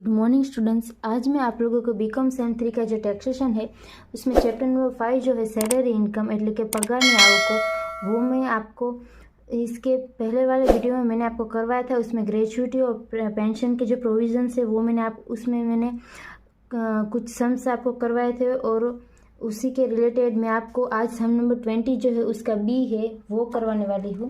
Good morning students. आज मैं आप लोगों को बीकॉम सेम 3 का जो टैक्सेशन है उसमें चैप्टर नंबर 5 जो है सैलरी इनकम એટલે કે પગારની આવકો, वो मैं आपको इसके पहले वाले वीडियो में मैंने आपको करवाया था। उसमें ग्रेच्युटी और पेंशन के जो प्रोविजंस है वो मैंने कुछ सम्स आपको करवाए थे और उसी के रिलेटेड मैं आपको आज सम नंबर 20 जो है उसका बी है वो करवाने वाली हूँ।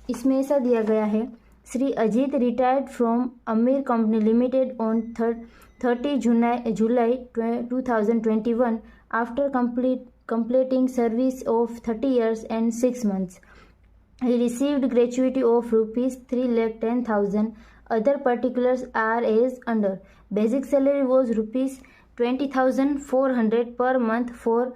इसमें ऐसा दिया गया है, Sri Ajit retired from Amir Company Limited on 30 July 2021 after completing service of 30 years and 6 months. He received gratuity of rupees 3,10,000. Other particulars are as under. Basic salary was rupees 20,400 per month from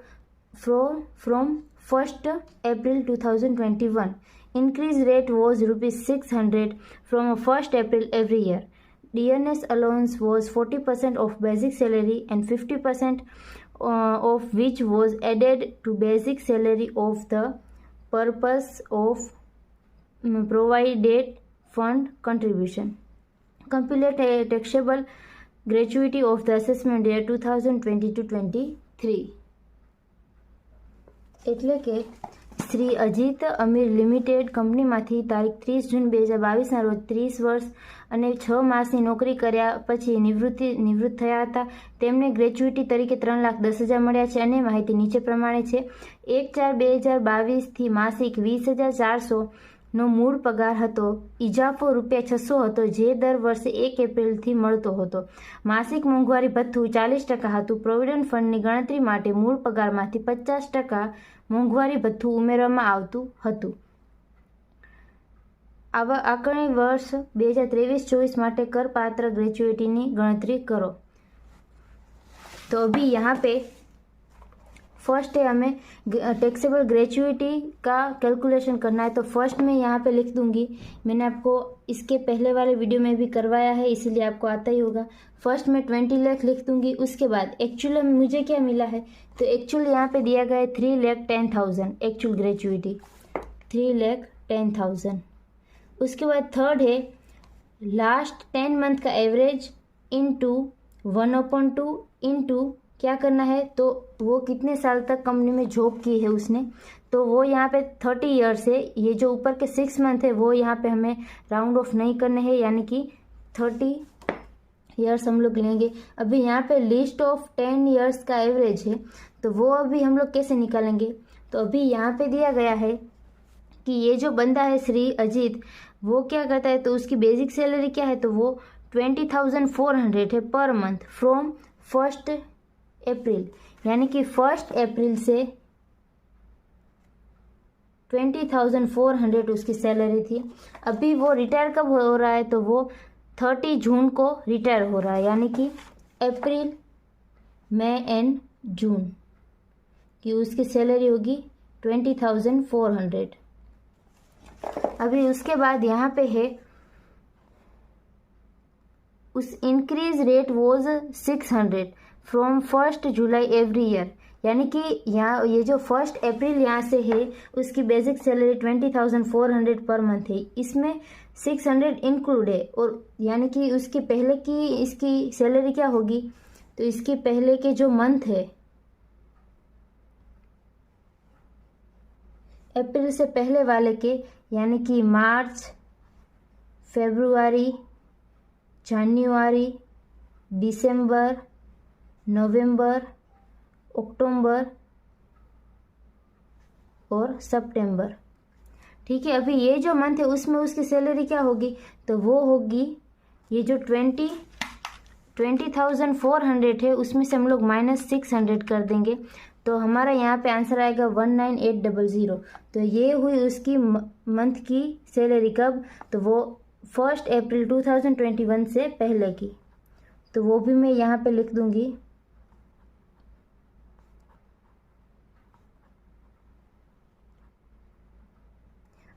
1st April 2021. Increase rate was rupees 600 from 1st April every year. DNS allowance was 40% of basic salary and 50% of which was added to basic salary of the purpose of provided fund contribution. Compilate a taxable gratuity of the assessment year 2020-23. એટલે કે શ્રી અજીત અમીર limited કંપનીમાંથી તારીખ 30 જૂન 2022ના રોજ 30 વર્ષ અને 6 માસની નોકરી કર્યા પછી નિવૃત્ત થયા હતા। તેમને ગ્રેચ્યુટી તરીકે 3,10,000 મળ્યા છે અને માહિતી નીચે પ્રમાણે છે। 1/4/2022 થી માસિક 20,400 નો મૂળ પગાર હતો। ઇજાફો ₹600 હતો જે દર વર્ષે 1 એપ્રિલથી મળતો હતો। માસિક મોંઘવારી ભથ્થું 40% હતું। પ્રોવિડન્ટ ફંડની ગણતરી માટે મૂળ પગારમાંથી 50% મોંઘવારી ભથ્થું ઉમેરવામાં આવતું હતું। આવા આંકણી વર્ષ 2023-24 માટે કરપાત્ર ગ્રેચ્યુટીની ગણતરી કરો। तो अभी यहाँ पे फर्स्ट है, हमें टैक्सेबल ग्रेच्युटी का कैलकुलेशन करना है। तो फर्स्ट में यहाँ पे लिख दूंगी, मैंने आपको इसके पहले वाले वीडियो में भी करवाया है इसीलिए आपको आता ही होगा। फर्स्ट में 20 लाख लिख दूंगी। उसके बाद एक्चुअल में मुझे क्या मिला है, तो एक्चुअल यहाँ पे दिया गया है 3,10,000 एक्चुअल ग्रेच्युटी 3,10,000। उसके बाद थर्ड है लास्ट 10 मंथ का एवरेज इंटू 1/2 इंटू क्या करना है, तो वो कितने साल तक कंपनी में जॉब की है उसने, तो वो यहाँ पे 30 ईयर्स है। ये जो ऊपर के 6 मंथ है वो यहाँ पे हमें राउंड ऑफ नहीं करने हैं, यानी कि 30 ईयर्स हम लोग लेंगे। अभी यहाँ पे लिस्ट ऑफ 10 ईयर्स का एवरेज है, तो वो अभी हम लोग कैसे निकालेंगे। तो अभी यहाँ पे दिया गया है कि ये जो बंदा है श्री अजीत, वो क्या करता है, तो उसकी बेसिक सैलरी क्या है, तो वो 20,400 है पर मंथ फ्रॉम 1st अप्रैल, यानी कि 1st अप्रैल से 20,400 उसकी सैलरी थी। अभी वो रिटायर कब हो रहा है, तो वो 30 जून को रिटायर हो रहा है, यानी कि अप्रैल मई एंड जून की उसकी सैलरी होगी 20,400। अभी उसके बाद यहाँ पे है उस increase rate was 600 from 1st July every year, यानी कि यहाँ ये जो 1st अप्रैल यहाँ से है उसकी बेसिक सैलरी 20,400 पर मंथ है। इसमें 600 इंक्लूड है, और यानी कि उसके पहले की इसकी सैलरी क्या होगी, तो इसके पहले के जो मंथ है अप्रैल से पहले वाले के, यानी कि मार्च, फरवरी, जनवरी, दिसंबर, नवंबर, अक्टूबर और सितंबर। ठीक है, अभी ये जो मंथ है उसमें उसकी सैलरी क्या होगी, तो वो होगी ये जो 20,400 है उसमें से हम लोग -600 कर देंगे, तो हमारा यहाँ पे आंसर आएगा 19,800। तो ये हुई उसकी मंथ की सैलरी कब, तो वो 1st अप्रैल 2021 से पहले की, तो वो भी मैं यहाँ पे लिख दूंगी।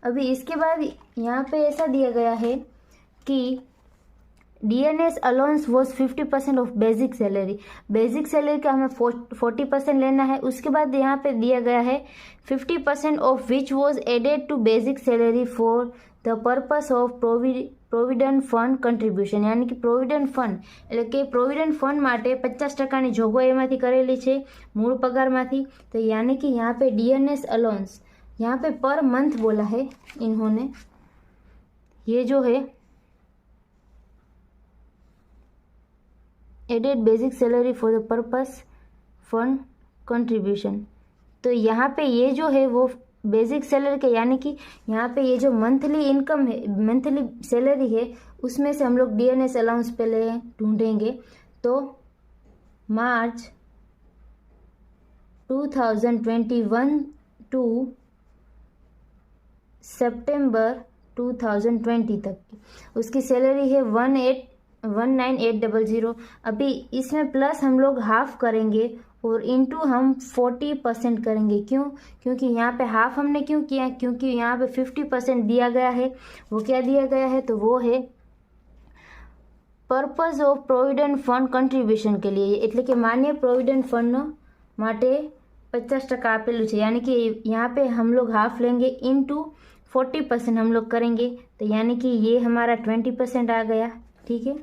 अभी इसके बाद यहाँ पे ऐसा दिया गया है कि DNS allowance was 50% of basic salary. Basic salary का हमें 40% लेना है। उसके बाद यहाँ पे दिया गया है 50% of which was added to basic salary for the purpose of provident fund contribution, યાની કે પ્રોવિડન્ટ ફંડ એટલે કે પ્રોવિડન્ટ ફંડ માટે 50% જોગવાઈ એમાંથી કરેલી છે मूल पगारમાંથી। तो यानी कि यहाँ पे डीएनएस अलाउंस यहाँ पे पर मंथ बोला है इन्होंने, ये जो है added basic salary for the purpose fund contribution. तो यहाँ पे ये जो है वो बेसिक सैलरी के, यानी कि यहाँ पे ये जो मंथली इनकम है, मंथली सैलरी है, उसमें से हम लोग डीएनएस अलाउंस पहले ढूंढेंगे। तो मार्च 2021 टू सितंबर 2020 तक की उसकी सैलरी है 19800। अभी इसमें प्लस हम लोग हाफ करेंगे और इनटू हम 40% करेंगे। क्यों? क्योंकि यहाँ पे हाफ हमने क्यों किया? क्योंकि यहाँ पे 50% दिया गया है। वो क्या दिया गया है? तो वो है purpose of provident fund contribution के लिए, એટલે કે માન્ય પ્રોવિડન્ટ ફંડ માટે 50% આપેલું છે, यानी कि यहाँ पे हम लोग हाफ लेंगे इनटू 40% हम लोग करेंगे। तो यानी कि ये हमारा 20% आ गया। ठीक है,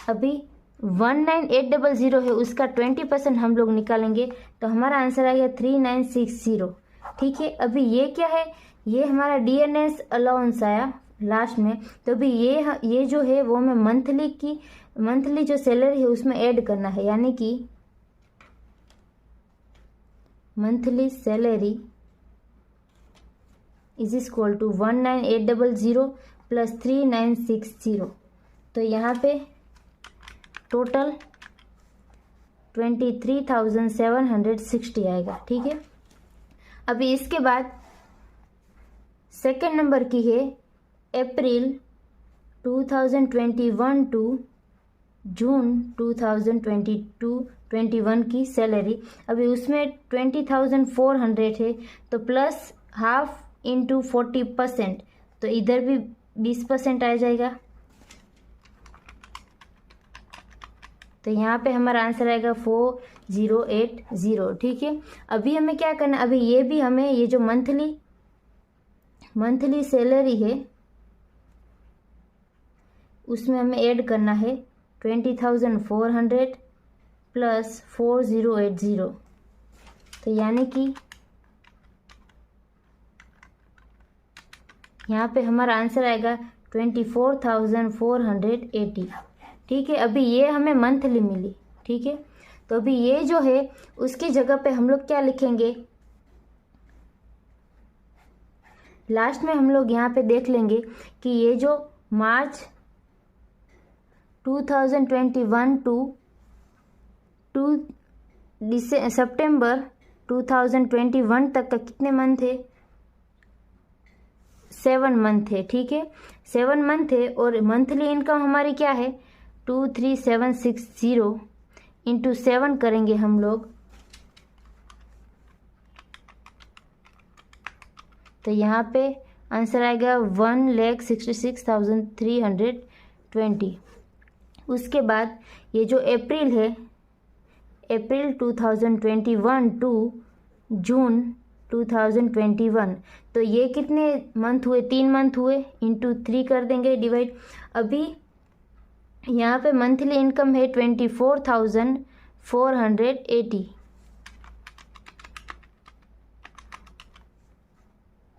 अभी 19800 है, उसका 20% हम लोग निकालेंगे तो हमारा आंसर आ गया 3960। ठीक है, अभी ये क्या है? ये हमारा डीएनएस अलाउंस आया लास्ट में। तो अभी ये जो है वो हमें मंथली जो सैलरी है उसमें ऐड करना है, यानी कि monthly salary is equal to 19800 plus 3960। तो यहाँ पे टोटल 23,760 आएगा। ठीक है, अभी इसके बाद सेकेंड नंबर की है अप्रैल 2021 टू जून 2021 की सैलरी। अभी उसमें 20,400 है, तो प्लस हाफ इंटू 40%, तो इधर भी 20% आ जाएगा। तो यहाँ पे हमारा आंसर आएगा 4080। ठीक है, अभी हमें क्या करना है? अभी ये भी हमें ये जो मंथली सैलरी है उसमें हमें ऐड करना है 20,400 प्लस 4080। तो यानी कि यहाँ पे हमारा आंसर आएगा 24,480। ठीक है, अभी ये हमें मंथली मिली। ठीक है, तो अभी ये जो है उसकी जगह पे हम लोग क्या लिखेंगे? लास्ट में हम लोग यहाँ पे देख लेंगे कि ये जो मार्च 2021 टू सितंबर 2021 तक का कितने मंथ है? 7 मंथ है। ठीक है, 7 मंथ है और मंथली इनकम हमारी क्या है? 23,760 इंटू 7 करेंगे हम लोग, तो यहाँ पे आंसर आएगा 1,66,320। उसके बाद ये जो अप्रैल है, अप्रैल 2021 टू जून 2021, तो ये कितने मंथ हुए? 3 मंथ हुए, इंटू 3 कर देंगे डिवाइड। अभी यहाँ पे मंथली इनकम है 24,480,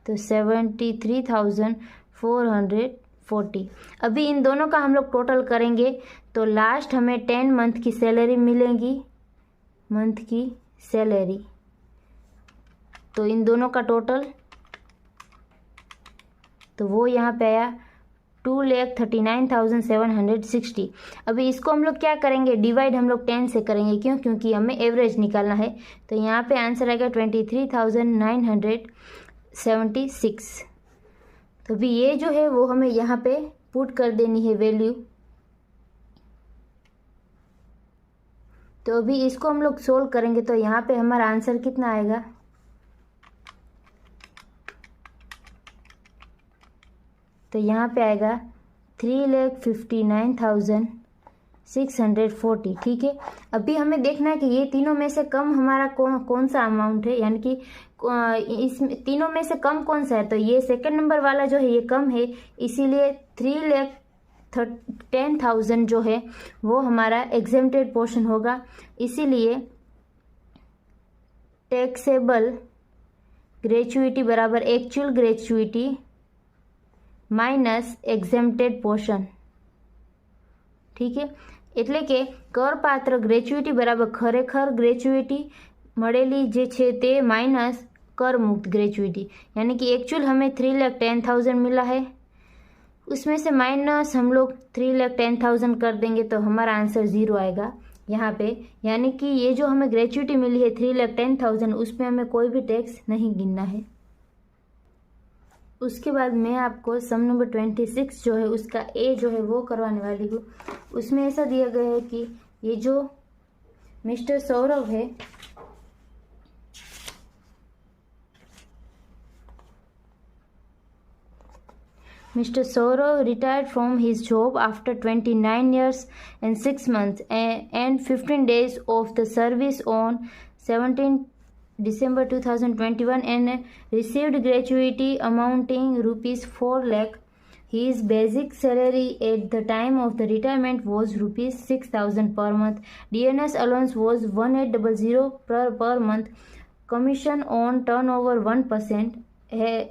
तो 73,440। अभी इन दोनों का हम लोग टोटल करेंगे तो लास्ट हमें 10 मंथ की सैलरी मिलेगी, मंथ की सैलरी। तो इन दोनों का टोटल, तो वो यहाँ पे आया 2,39,760। अभी इसको हम लोग क्या करेंगे? डिवाइड हम लोग 10 से करेंगे। क्यों? क्योंकि हमें एवरेज निकालना है। तो यहाँ पे आंसर आएगा 23,976। तो अभी ये जो है वो हमें यहाँ पे पुट कर देनी है वैल्यू। तो अभी इसको हम लोग सोल्व करेंगे तो यहाँ पे हमारा आंसर कितना आएगा? तो यहाँ पे आएगा 3,59,000 640। ठीक है, अभी हमें देखना है कि ये तीनों में से कम हमारा कौन सा अमाउंट है, यानी कि इस तीनों में से कम कौन सा है। तो ये सेकंड नंबर वाला जो है ये कम है, इसीलिए 3,10,000 जो है वो हमारा एग्जेम्प्टेड पोर्शन होगा। इसीलिए टैक्सेबल ग्रेचुइटी बराबर actual gratuity minus exempted portion. ठीक है, એટલે કે કરપાત્ર ગ્રેચ્યુઇટી બરાબર ખરેખર ગ્રેચ્યુઇટી મળેલી જે છે તે માઇનस कर मुक्त ग्रेचुइटी, यानी कि एक्चुअल हमें 3,10,000 मिला है, उसमें से माइनस हम लोग 3,10,000 कर देंगे तो हमारा आंसर 0 आएगा यहाँ पे। यानी कि ये जो हमें ग्रेचुइटी मिली है 3,10,000, उसमें हमें कोई भी टैक्स नहीं गिनना है। उसके बाद मैं आपको सम नंबर 26 जो है उसका ए जो है वो करवाने वाली हूँ। उसमें ऐसा दिया गया है कि ये जो मिस्टर सौरभ है, Mr. Saurav retired from his job after 29 years and 6 months and 15 days of the service on 17 December 2021 and received gratuity amounting rupees 4 lakh. His basic salary at the time of the retirement was rupees 6,000 per month. DNS allowance was 1,800 per month. Commission on turnover 1%.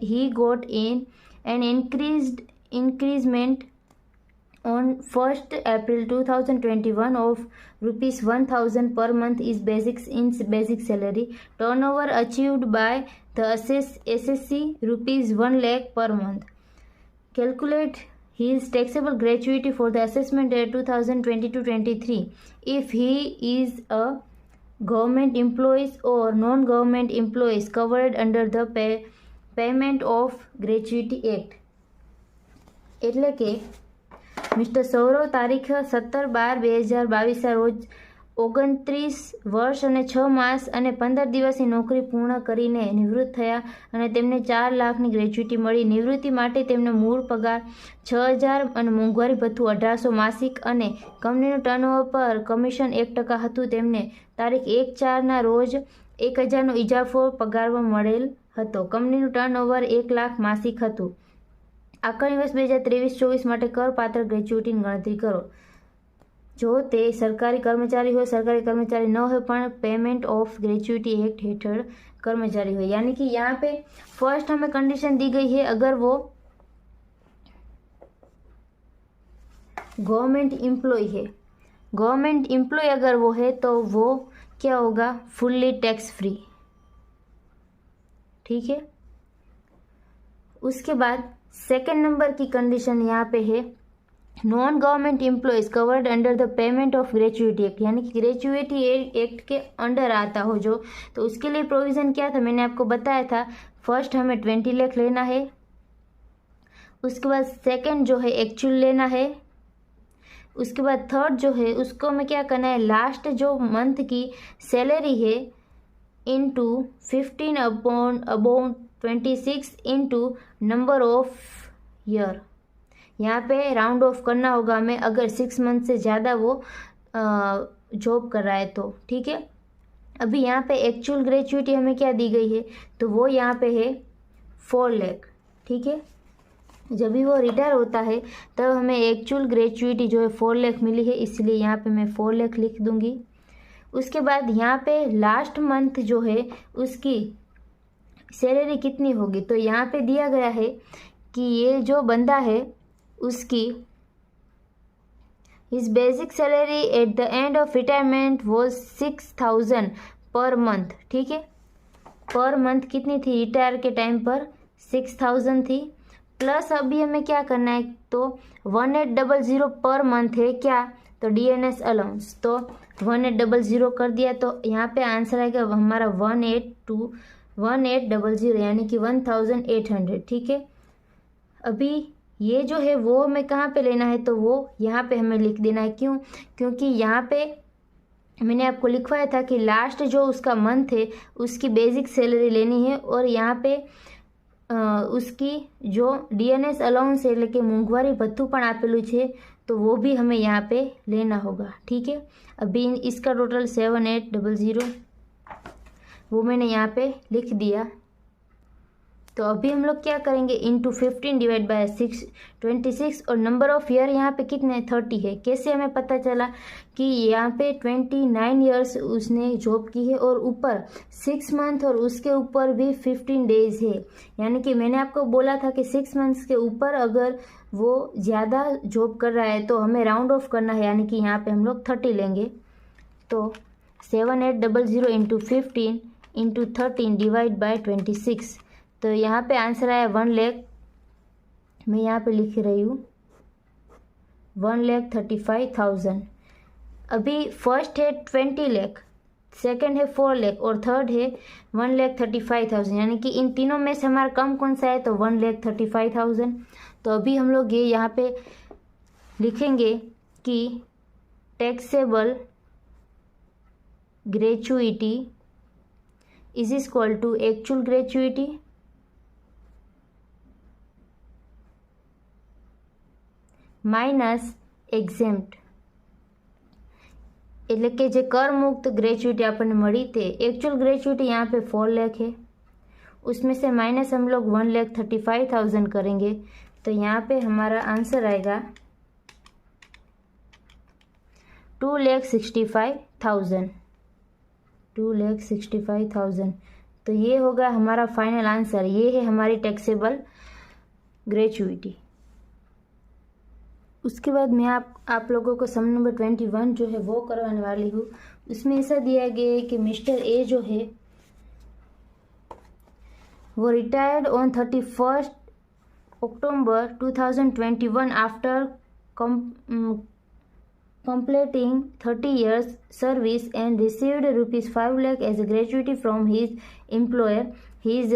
He got in an increment on 1st April 2021 of rupees 1,000 per month is basic salary. Turnover achieved by the SSC rupees 1 lakh per month. Calculate his taxable gratuity for the assessment year 2022-23 if he is a government employees or non-government employees covered under the payment of gratuity act. એટલે કે mister Sourav તારીખ 17/12/2022 રોજ 29 વર્ષ અને 6 માસ અને 15 દિવસની નોકરી પૂર્ણ કરીને નિવૃત્ત થયા અને તેમને 4 લાખની ગ્રેચ્યુટી મળી। નિવૃત્તિ માટે તેમને મૂળ પગાર 6,000 અને મોંઘવારી ભથ્થું 1,800 માસિક અને કંપનીનું ટર્નઓવર પર કમિશન 1% હતું। તેમને તારીખ 1/4ના રોજ 1,000નો ઇજાફો પગારમાં મળેલ હતો। કંપનીનું ટર્નઓવર 1 લાખ માસિક હતું। આકારણી વર્ષ 2023-24 માટે કરપાત્ર ગ્રેચ્યુટીની ગણતરી કરો। જો તે સરકારી કર્મચારી હોય, સરકારી कर्मचारी न हो પણ पेमेंट ऑफ ग्रेच्युटी एक्ट हेठળ कर्मचारी हो। यानी कि यहाँ पे फर्स्ट हमें कंडीशन दी गई है, अगर वो गवर्नमेंट एम्प्लॉय है, गवर्नमेंट एम्प्लॉय अगर वो है तो वो क्या होगा, फुल्ली टैक्स फ्री। ठीक है, उसके बाद सेकंड नंबर की कंडीशन यहाँ पे है non government employees covered under the payment of gratuity act, यानी कि ग्रेच्युटी एक्ट के अंडर आता हो जो, तो उसके लिए प्रोविज़न क्या था मैंने आपको बताया था। फर्स्ट हमें 20 लाख लेना है, उसके बाद सेकंड जो है एक्चुअल लेना है, उसके बाद थर्ड जो है उसको हमें क्या करना है, लास्ट जो मंथ की सैलरी है into 15/26 into number of year. यहाँ पे राउंड ऑफ करना होगा हमें, अगर 6 मंथ से ज़्यादा वो जॉब कर रहा है तो। ठीक है, अभी यहाँ पे एक्चुअल ग्रेच्युटी हमें क्या दी गई है, तो वो यहाँ पे है 4 लाख। ठीक है, जब भी वो रिटायर होता है तब हमें एक्चुअल ग्रेच्युटी जो है 4 लाख मिली है, इसलिए यहाँ पे मैं 4 लाख लिख दूँगी। उसके बाद यहाँ पे लास्ट मंथ जो है उसकी सैलरी कितनी होगी, तो यहाँ पे दिया गया है कि ये जो बंदा है उसकी his basic salary at the end of retirement was 6,000 per month. ठीक है, पर मंथ कितनी थी रिटायर के टाइम पर, 6,000 थी। प्लस अभी हमें क्या करना है, तो 1,800 पर मंथ है क्या, तो DNS अलाउंस, तो 1,800 कर दिया तो यहाँ पे आंसर आएगा हमारा 1800 यानी कि 1,800। ठीक है, अभी ये जो है वो हमें कहाँ पे लेना है, तो वो यहाँ पे हमें लिख देना है। क्यों, क्योंकि यहाँ पे मैंने आपको लिखवाया था कि लास्ट जो उसका मंथ है उसकी बेसिक सैलरी लेनी है, और यहाँ पे उसकी जो DNS અલાઉન્સ એટલે કે મોંઘવારી ભથ્થું પણ આપેલું છે, तो वो भी हमें यहाँ पे लेना होगा। ठीक है, अभी इसका टोटल 7800 वो मैंने यहाँ पे लिख दिया। तो अभी हम लोग क्या करेंगे, इंटू 15 डिवाइड बाय 26 और नंबर ऑफ ईयर यहाँ पे कितने 30 है। कैसे हमें पता चला कि यहाँ पे 29 ईयर्स उसने जॉब की है और ऊपर 6 मंथ और उसके ऊपर भी 15 डेज है। यानी कि मैंने आपको बोला था कि 6 मंथ्स के ऊपर अगर वो ज़्यादा जॉब कर रहा है तो हमें राउंड ऑफ करना है, यानी कि यहाँ पे हम लोग 30 लेंगे। तो 7800 इंटू 15 इंटू 13 डिवाइड बाय 26, तो यहाँ पे आंसर आया 1 लाख। मैं यहाँ पे लिख रही हूँ 1,35,000। अभी फर्स्ट है 20 लाख, सेकंड है 4 लाख और थर्ड है 1,35,000, यानी कि इन तीनों में से हमारा कम कौन सा है, तो 1,35,000। तो अभी हम लोग ये यहाँ पे लिखेंगे कि taxable gratuity is equal to actual gratuity minus exempt, એટલે કે જે कर मुक्त ग्रेचुइटी આપણને મળી તે एक्चुअल ग्रेचुइटी यहाँ पे 4 लाख है, उसमें से माइनस हम लोग 1,35,000 करेंगे। तो यहाँ पे हमारा आंसर आएगा 2,65,000। 2,65,000। तो ये होगा हमारा फाइनल आंसर। ये है हमारी टैक्सेबल ग्रेचुइटी। उसके बाद मैं आप लोगों को सम नंबर 21 जो है वो करवाने वाली हूँ। उसमें ऐसा दिया गया है कि मिस्टर ए जो है वो retired on 31 October 2021 after completing 30 years service and received rupees 5 lakh as a gratuity from his employer. His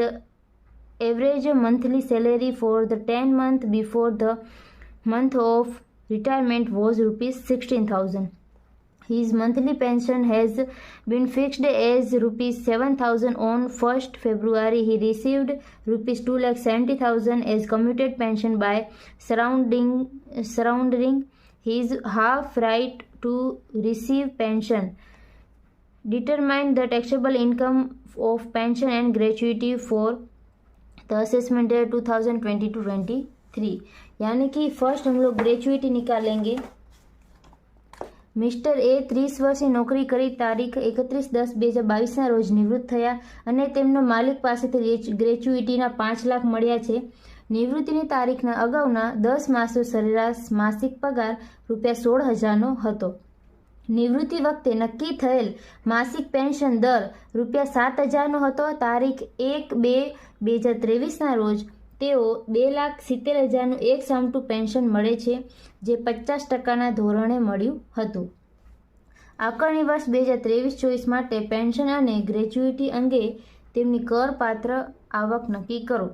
average monthly salary for the 10 months before the month of retirement was rupees 16,000. His monthly pension has been fixed as rupees 7,000 on 1st February. He received rupees 2,70,000 as commuted pension by surrendering his half right to receive pension. Determine the taxable income of pension and gratuity for the assessment year 2022-23। यानी कि first हम लोग gratuity निकालेंगे। Mister એ 30 વર્ષની નોકરી કરી તારીખ 31/10/2022ના રોજ નિવૃત્ત થયા અને તેમનો માલિક પાસેથી ગ્રેચ્યુઇટીના 5 લાખ મળ્યા છે। નિવૃત્તિની તારીખના અગાઉના 10 માસનો સરેરાશ માસિક પગાર ₹16,000નો હતો। નિવૃત્તિ વખતે નક્કી થયેલ માસિક પેન્શન દર ₹7,000નો હતો। તારીખ 1/2/2023ના રોજ તેઓ 2,70,000નું એક સામટું પેન્શન મળે છે, જે 50%ના ધોરણે મળ્યું હતું। આકારણી વર્ષ 2023-24 માટે પેન્શન અને ગ્રેચ્યુઇટી અંગે તેમની કરપાત્ર આવક નક્કી કરો।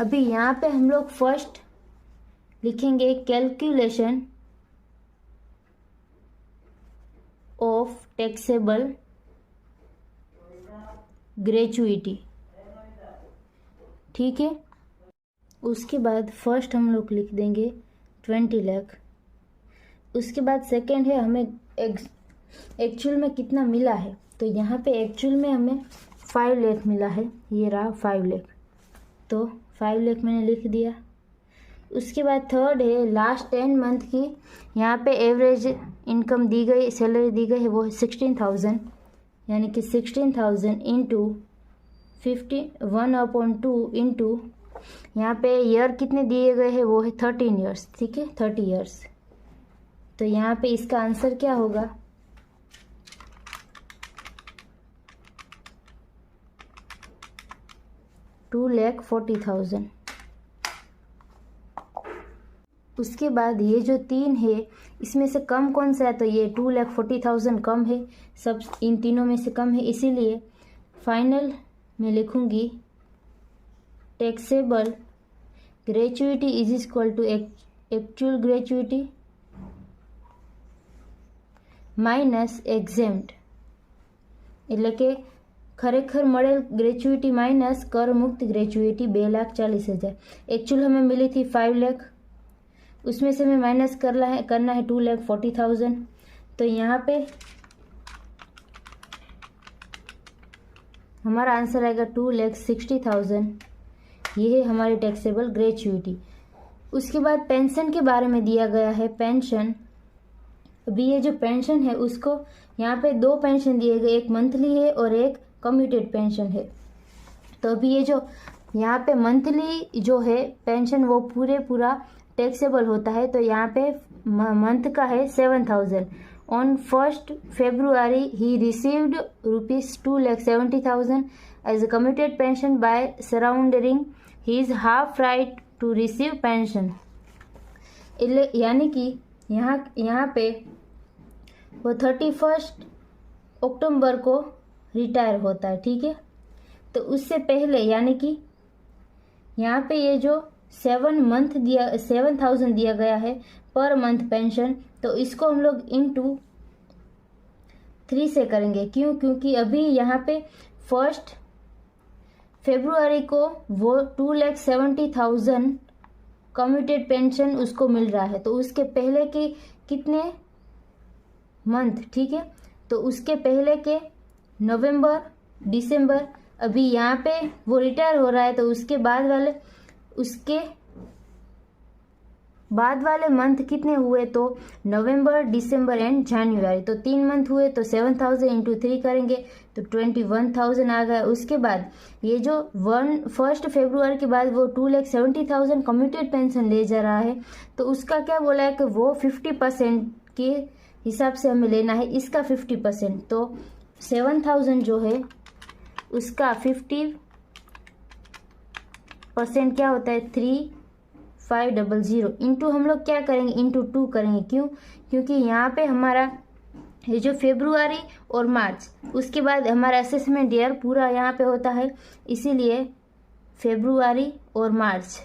अभी यहाँ पे हम लोग फर्स्ट लिखेंगे कैलकुलेशन ऑफ टैक्सेबल ग्रेचुइटी। ठीक है, उसके बाद फर्स्ट हम लोग लिख देंगे 20 लाख। उसके बाद सेकंड है हमें एक्चुअल में कितना मिला है, तो यहाँ पे एक्चुअल में हमें 5 लाख मिला है। ये रहा 5 लाख, तो 5 लाख मैंने लिख दिया। उसके बाद थर्ड है लास्ट 10 मंथ की, यहाँ पे एवरेज इनकम दी गई, सैलरी दी गई है वो 16,000, यानी कि 16,000 इंटू 1/2 इंटू यहाँ पे ईयर कितने दिए गए हैं वो है 13 ईयर्स। ठीक है, 30 ईयर्स। तो यहाँ पे इसका आंसर क्या होगा, $2,40,000। उसके बाद ये जो 3 है इसमें से कम कौन सा है, तो ये 2,40,000 कम है, सब इन तीनों में से कम है, इसीलिए फाइनल में लिखूंगी taxable gratuity is equal to actual gratuity minus exempt, એટલે કે खरेखर મળેલ ग्रेचुइटी माइनस कर मुक्त ग्रेचुइटी 2,40,000। एक्चुअल हमें मिली थी 5 लाख, उसमें से हमें माइनस करना है 2,40,000। तो यहाँ पे हमारा आंसर आएगा 2,60,000। ये है हमारी टैक्सेबल ग्रेच्युइटी। उसके बाद पेंशन के बारे में दिया गया है। पेंशन, अभी ये जो पेंशन है उसको यहाँ पे दो पेंशन दिए गए, एक मंथली है और एक कम्यूटेड पेंशन है। तो अभी ये जो यहाँ पे मंथली जो है पेंशन वो पूरा टैक्सेबल होता है। तो यहाँ पे मंथ का है 7,000। ऑन 1st February ही received ₹2,70,000 as a commuted pension by surrounding his half right to receive pension. यानी कि यहाँ पे वो 31 अक्टूबर को रिटायर होता है, ठीक है। तो उससे पहले यानी कि यहाँ पे ये जो 7,000 दिया गया है पर मंथ पेंशन, तो इसको हम लोग इंटू 3 से करेंगे। क्यों? क्योंकि अभी यहाँ पे 1 फरवरी को वो 2,70,000 कम्यूटेड पेंशन उसको मिल रहा है। तो उसके पहले के कितने मंथ, ठीक है, तो उसके पहले के नवंबर, दिसंबर, अभी यहाँ पे वो रिटायर हो रहा है तो उसके बाद वाले मंथ कितने हुए, तो नवंबर, दिसंबर एंड जनवरी। तो 3 मंथ हुए, तो 7,000 इंटू 3 करेंगे तो 21,000 आ गया। उसके बाद ये जो 1 फरवरी के बाद वो 2,70,000 कम्यूटेड पेंशन ले जा रहा है, तो उसका क्या बोला है कि वो 50% के हिसाब से हमें लेना है, इसका 50%। तो 7,000 जो है उसका 50% क्या होता है 3,500 इंटू हम लोग क्या करेंगे इंटू 2 करेंगे। क्यों? क्योंकि यहाँ पे हमारा ये जो फरवरी और मार्च, उसके बाद हमारा असेसमेंट ईयर पूरा यहाँ पे होता है, इसीलिए फरवरी और मार्च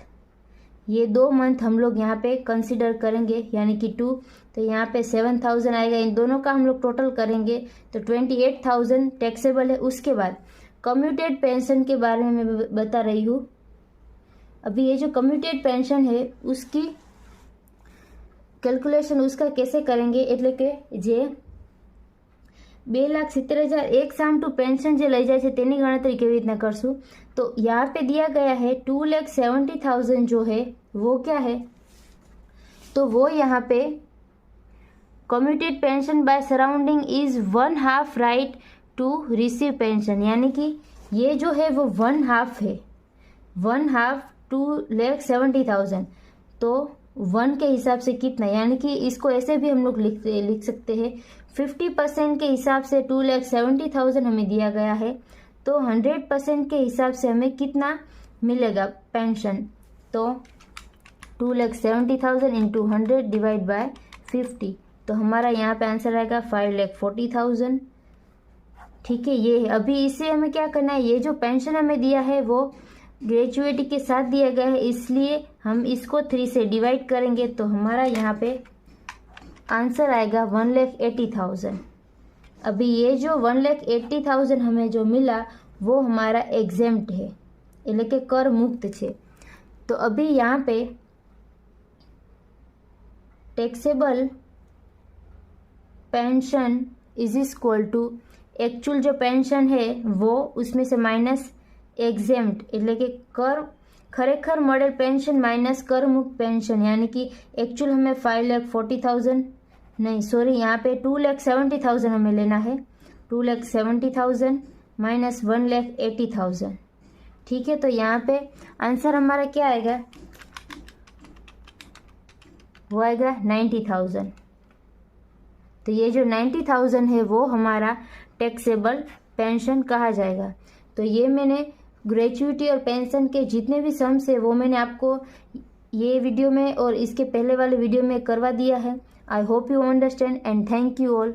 ये 2 मंथ हम लोग यहाँ पे कंसिडर करेंगे, यानी कि 2। तो यहाँ पे 7,000 आएगा, इन दोनों का हम लोग टोटल करेंगे तो 28,000 टैक्सेबल है। उसके बाद कम्यूटेड पेंशन के बारे में मैं बता रही हूँ। अभी ये जो कम्यूटेड पेंशन है उसकी कैलकुलेशन उसका कैसे करेंगे, એટલે કે જે 2,70,000 એક સામટું पेंशन જે લઈ જાય છે તેની ગણતરી કેવી રીતના કરશું। तो यहाँ पे दिया गया है 2,70,000 जो है वो क्या है, तो वो यहाँ पे commuted pension by surrounding is 1/2 right to receive pension, यानी कि ये जो है वो 1/2 है, 1/2 2,70,000। तो 1 के हिसाब से कितना, यानी कि इसको ऐसे भी हम लोग लिख सकते हैं 50% के हिसाब से 2,70,000 हमें दिया गया है, तो 100% के हिसाब से हमें कितना मिलेगा पेंशन। तो 2,70,000 इंटू 100 डिवाइड बाय 50, तो हमारा यहाँ पे आंसर आएगा 5,40,000। ठीक है, ये है। अभी इसे हमें क्या करना है, ये जो पेंशन हमें दिया है वो ग्रेजुएटी के साथ दिया गया है, इसलिए हम इसको 3 से डिवाइड करेंगे, तो हमारा यहाँ पे आंसर आएगा 1,80,000। अभी ये जो 1,80,000 हमें जो मिला वो हमारा एग्जेम्प्ट है, એટલે કે कर मुक्त है। तो अभी यहाँ पे taxable pension is equal to actual जो पेंशन है वो उसमें से माइनस एग्जेम्प्ट, એટલે કે कर खरेखर मॉडल पेंशन माइनस कर मुक्त पेंशन, यानी कि एक्चुअल हमें 5,40,000 नहीं सॉरी यहाँ पे 2,70,000 हमें लेना है, 2,70,000 माइनस 1,80,000। ठीक है, तो यहाँ पे आंसर हमारा क्या आएगा, वो आएगा 90,000। तो ये जो 90,000 है वो हमारा टैक्सेबल पेंशन कहा जाएगा। तो ये मैंने ग्रेच्युइटी और पेंशन के जितने भी सम्स है वो मैंने आपको ये वीडियो में और इसके पहले वाले वीडियो में करवा दिया है। I hope you understand and thank you all.